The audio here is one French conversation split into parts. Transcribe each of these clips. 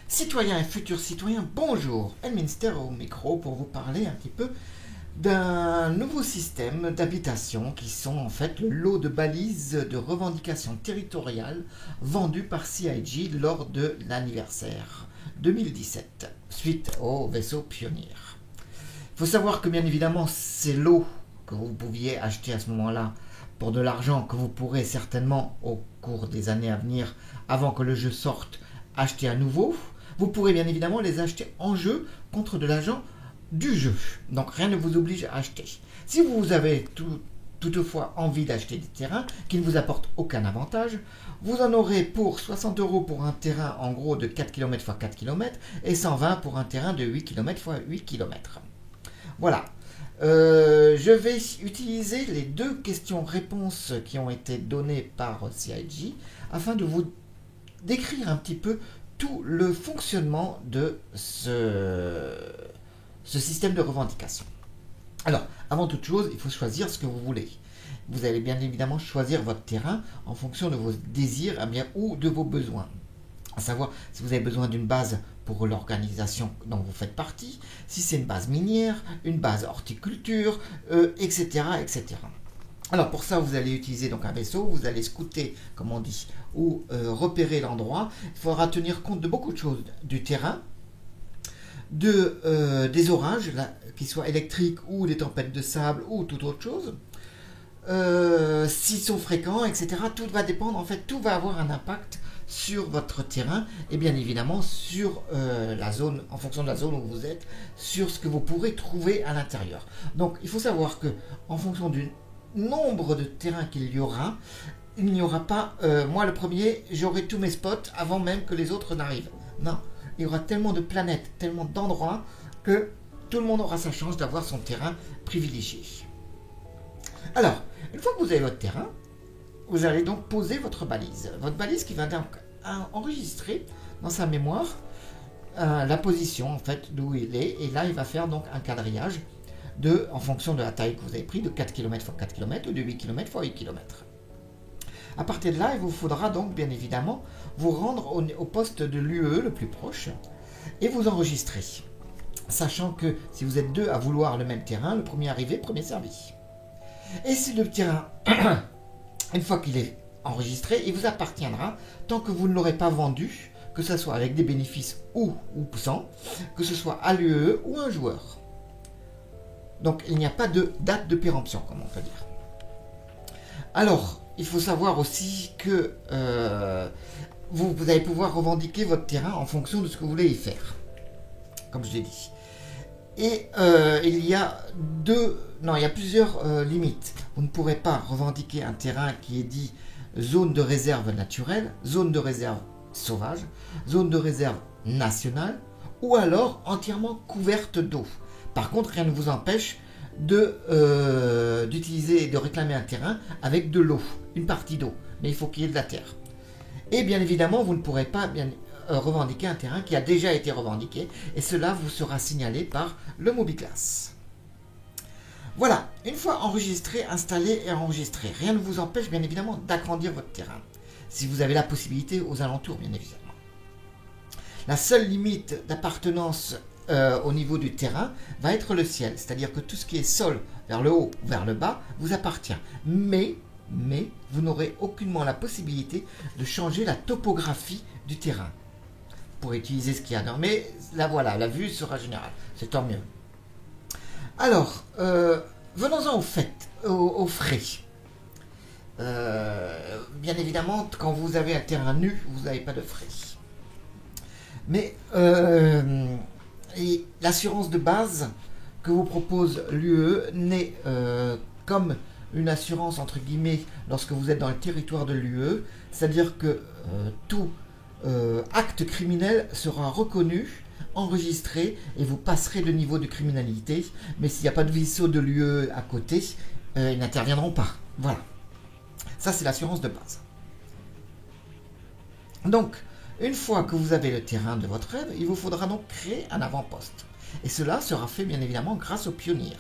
Citoyens et futurs citoyens, bonjour, Elminster au micro pour vous parler un petit peu d'un nouveau système d'habitation qui sont en fait le lot de balises de revendications territoriales vendues par CIG lors de l'anniversaire 2017, suite au vaisseau Pioneer. Il faut savoir que bien évidemment ces lots que vous pouviez acheter à ce moment-là pour de l'argent que vous pourrez certainement au cours des années à venir, avant que le jeu sorte, acheter à nouveau, vous pourrez bien évidemment les acheter en jeu contre de l'argent du jeu. Donc rien ne vous oblige à acheter. Si vous avez toutefois envie d'acheter des terrains qui ne vous apportent aucun avantage, vous en aurez pour 60 € pour un terrain en gros de 4 km x 4 km et 120 pour un terrain de 8 km x 8 km. Voilà. Je vais utiliser les deux questions-réponses qui ont été données par CIG afin de vous décrire un petit peu tout le fonctionnement de ce système de revendication. Alors, avant toute chose, il faut choisir ce que vous voulez. Vous allez bien évidemment choisir votre terrain en fonction de vos désirs ou de vos besoins. À savoir, si vous avez besoin d'une base pour l'organisation dont vous faites partie, si c'est une base minière, une base horticulture, etc., etc. Alors pour ça, vous allez utiliser donc un vaisseau, vous allez scouter, comme on dit, ou repérer l'endroit. Il faudra tenir compte de beaucoup de choses, du terrain, des orages, qu'ils soient électriques ou des tempêtes de sable ou toute autre chose, s'ils sont fréquents, etc. Tout va dépendre, en fait, tout va avoir un impact sur votre terrain et bien évidemment sur la zone, en fonction de la zone où vous êtes, sur ce que vous pourrez trouver à l'intérieur. Donc il faut savoir que en fonction du nombre de terrains qu'il y aura, il n'y aura pas, moi le premier, j'aurai tous mes spots avant même que les autres n'arrivent. Non, il y aura tellement de planètes, tellement d'endroits que tout le monde aura sa chance d'avoir son terrain privilégié. Alors, une fois que vous avez votre terrain, vous allez donc poser votre balise. Votre balise qui va donc enregistrer dans sa mémoire la position en fait d'où il est. Et là, il va faire donc un quadrillage en fonction de la taille que vous avez pris, de 4 km x 4 km ou de 8 km x 8 km. À partir de là, il vous faudra donc bien évidemment vous rendre au poste de l'UE le plus proche et vous enregistrer. Sachant que si vous êtes deux à vouloir le même terrain, le premier arrivé, premier servi. Et si le terrain, une fois qu'il est enregistré, il vous appartiendra tant que vous ne l'aurez pas vendu, que ce soit avec des bénéfices ou sans, que ce soit à l'UE ou à un joueur. Donc il n'y a pas de date de péremption, comme on peut dire. Alors, il faut savoir aussi que vous allez pouvoir revendiquer votre terrain en fonction de ce que vous voulez y faire, comme je l'ai dit. Et il y a plusieurs limites. Vous ne pourrez pas revendiquer un terrain qui est dit zone de réserve naturelle, zone de réserve sauvage, zone de réserve nationale, ou alors entièrement couverte d'eau. Par contre, rien ne vous empêche d'utiliser et de réclamer un terrain avec de l'eau, une partie d'eau, mais il faut qu'il y ait de la terre. Et bien évidemment, vous ne pourrez pas revendiquer un terrain qui a déjà été revendiqué, et cela vous sera signalé par le MobiClass. Voilà, une fois enregistré, installé et enregistré, rien ne vous empêche bien évidemment d'agrandir votre terrain, si vous avez la possibilité aux alentours bien évidemment. La seule limite d'appartenance au niveau du terrain va être le ciel, c'est-à-dire que tout ce qui est sol vers le haut ou vers le bas vous appartient, mais vous n'aurez aucunement la possibilité de changer la topographie du terrain pour utiliser ce qu'il y a dedans. Mais là voilà, la vue sera générale, c'est tant mieux. Alors, venons-en aux frais. Bien évidemment, quand vous avez un terrain nu, vous n'avez pas de frais. Mais l'assurance de base que vous propose l'UE n'est comme une assurance entre guillemets lorsque vous êtes dans le territoire de l'UE, c'est-à-dire que tout acte criminel sera reconnu, enregistré et vous passerez de niveau de criminalité, mais s'il n'y a pas de vaisseau de l'UE à côté, ils n'interviendront pas. Voilà. Ça, c'est l'assurance de base. Donc, une fois que vous avez le terrain de votre rêve, il vous faudra donc créer un avant-poste. Et cela sera fait bien évidemment grâce au Pioneer.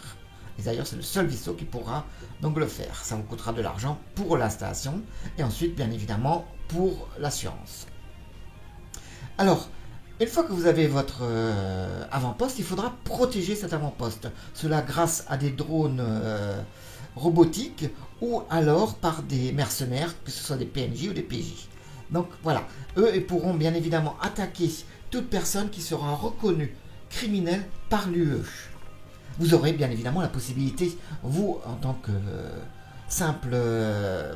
Et d'ailleurs, c'est le seul vaisseau qui pourra donc le faire. Ça vous coûtera de l'argent pour l'installation et ensuite, bien évidemment, pour l'assurance. Alors, Une fois que vous avez votre avant-poste, il faudra protéger cet avant-poste. Cela grâce à des drones robotiques ou alors par des mercenaires, que ce soit des PNJ ou des PJ. Donc voilà, eux ils pourront bien évidemment attaquer toute personne qui sera reconnue criminelle par l'UE. Vous aurez bien évidemment la possibilité, vous en tant que simple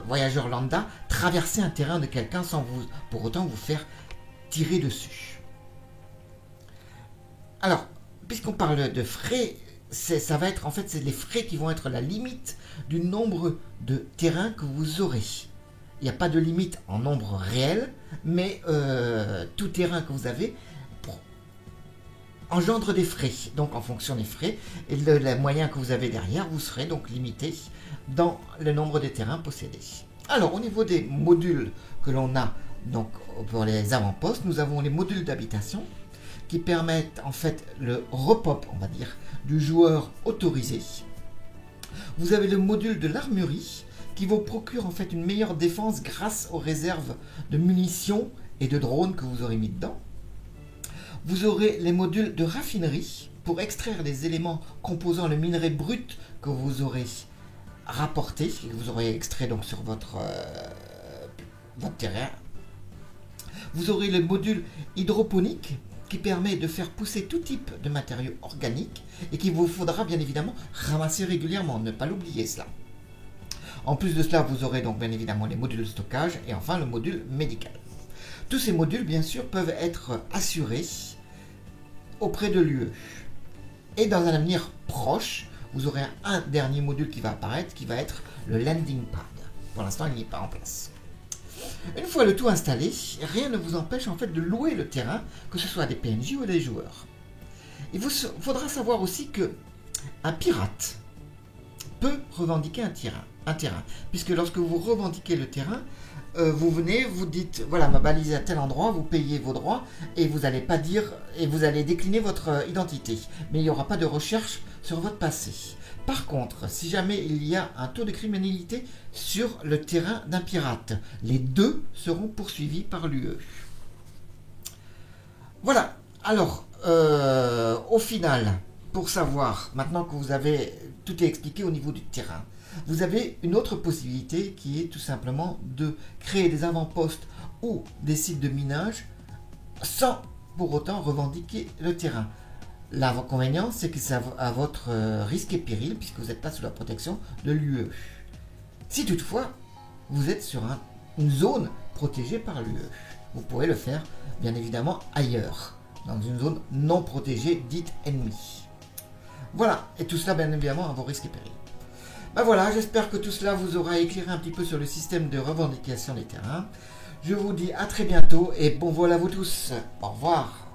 voyageur lambda, traverser un terrain de quelqu'un sans vous, pour autant vous faire tirer dessus. Alors, puisqu'on parle de frais, ça va être en fait c'est les frais qui vont être la limite du nombre de terrains que vous aurez. Il n'y a pas de limite en nombre réel, mais tout terrain que vous avez engendre des frais. Donc en fonction des frais et les moyens que vous avez derrière, vous serez donc limité dans le nombre de terrains possédés. Alors au niveau des modules que l'on a donc pour les avant-postes, nous avons les modules d'habitation qui permettent en fait le repop, on va dire, du joueur autorisé. Vous avez le module de l'armurerie qui vous procure en fait une meilleure défense grâce aux réserves de munitions et de drones que vous aurez mis dedans. Vous aurez les modules de raffinerie pour extraire les éléments composant le minerai brut que vous aurez rapporté, que vous aurez extrait donc sur votre terrain. Vous aurez le module hydroponique qui permet de faire pousser tout type de matériaux organiques et qu'il vous faudra bien évidemment ramasser régulièrement, ne pas l'oublier cela. En plus de cela, vous aurez donc bien évidemment les modules de stockage et enfin le module médical. Tous ces modules, bien sûr, peuvent être assurés auprès de l'UE. Et dans un avenir proche, vous aurez un dernier module qui va apparaître, qui va être le landing pad. Pour l'instant, il n'est pas en place. Une fois le tout installé, rien ne vous empêche en fait de louer le terrain, que ce soit des PNJ ou des joueurs. Il vous faudra savoir aussi que un pirate peut revendiquer un terrain, puisque lorsque vous revendiquez le terrain, vous venez, vous dites voilà ma balise est à tel endroit, vous payez vos droits et vous n'allez pas dire et vous allez décliner votre identité, mais il n'y aura pas de recherche sur votre passé. Par contre, si jamais il y a un taux de criminalité sur le terrain d'un pirate, les deux seront poursuivis par l'UE. Voilà, alors au final, pour savoir, maintenant que vous avez tout est expliqué au niveau du terrain, vous avez une autre possibilité qui est tout simplement de créer des avant-postes ou des sites de minage sans pour autant revendiquer le terrain. L'inconvénient, c'est que c'est à votre risque et péril puisque vous n'êtes pas sous la protection de l'UE. Si toutefois, vous êtes sur une zone protégée par l'UE, vous pourrez le faire bien évidemment ailleurs, dans une zone non protégée dite ennemie. Voilà, et tout cela bien évidemment à vos risques et périls. Ben voilà, j'espère que tout cela vous aura éclairé un petit peu sur le système de revendication des terrains. Je vous dis à très bientôt et bon vol à vous tous. Au revoir.